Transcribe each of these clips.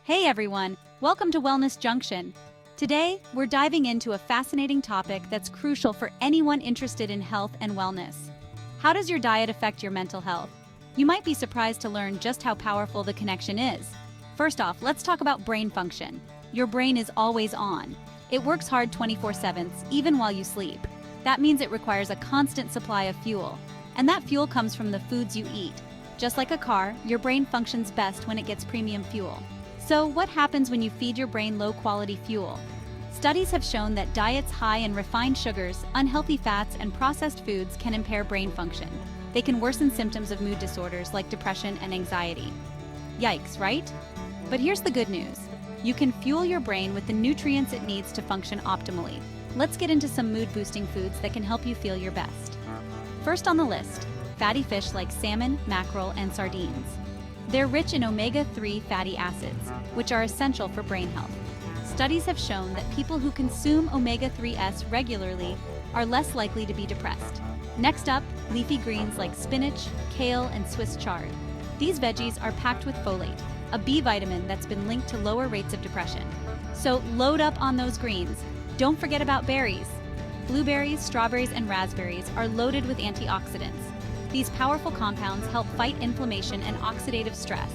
Hey everyone, welcome to Wellness Junction. Today, we're diving into a fascinating topic that's crucial for anyone interested in health and wellness. How does your diet affect your mental health? You might be surprised to learn just how powerful the connection is. First off, let's talk about brain function. Your brain is always on. It works hard 24/7, even while you sleep. That means it requires a constant supply of fuel. And that fuel comes from the foods you eat. Just like a car, your brain functions best when it gets premium fuel. So, what happens when you feed your brain low-quality fuel? Studies have shown that diets high in refined sugars, unhealthy fats, and processed foods can impair brain function. They can worsen symptoms of mood disorders like depression and anxiety. Yikes, right? But here's the good news. You can fuel your brain with the nutrients it needs to function optimally. Let's get into some mood-boosting foods that can help you feel your best. First on the list, fatty fish like salmon, mackerel, and sardines. They're rich in omega-3 fatty acids, which are essential for brain health. Studies have shown that people who consume omega-3s regularly are less likely to be depressed. Next up, leafy greens like spinach, kale, and Swiss chard. These veggies are packed with folate, a B vitamin that's been linked to lower rates of depression. So load up on those greens. Don't forget about berries. Blueberries, strawberries, and raspberries are loaded with antioxidants. These powerful compounds help fight inflammation and oxidative stress,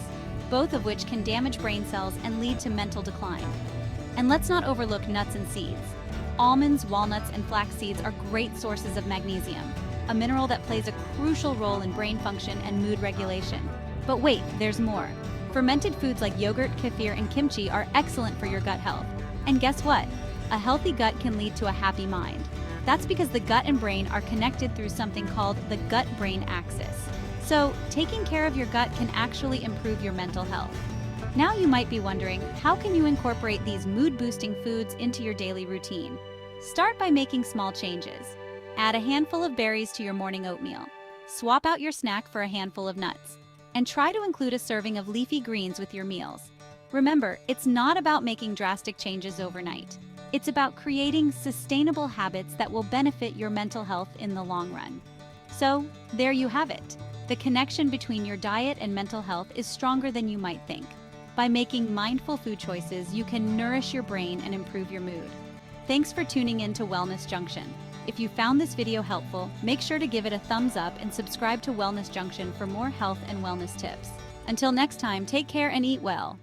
both of which can damage brain cells and lead to mental decline. And let's not overlook nuts and seeds. Almonds, walnuts, and flax seeds are great sources of magnesium, a mineral that plays a crucial role in brain function and mood regulation. But wait, there's more. Fermented foods like yogurt, kefir, and kimchi are excellent for your gut health. And guess what? A healthy gut can lead to a happy mind. That's because the gut and brain are connected through something called the gut-brain axis. So, taking care of your gut can actually improve your mental health. Now you might be wondering, how can you incorporate these mood-boosting foods into your daily routine? Start by making small changes. Add a handful of berries to your morning oatmeal. Swap out your snack for a handful of nuts. And try to include a serving of leafy greens with your meals. Remember, it's not about making drastic changes overnight. It's about creating sustainable habits that will benefit your mental health in the long run. So, there you have it. The connection between your diet and mental health is stronger than you might think. By making mindful food choices, you can nourish your brain and improve your mood. Thanks for tuning in to Wellness Junction. If you found this video helpful, make sure to give it a thumbs up and subscribe to Wellness Junction for more health and wellness tips. Until next time, take care and eat well.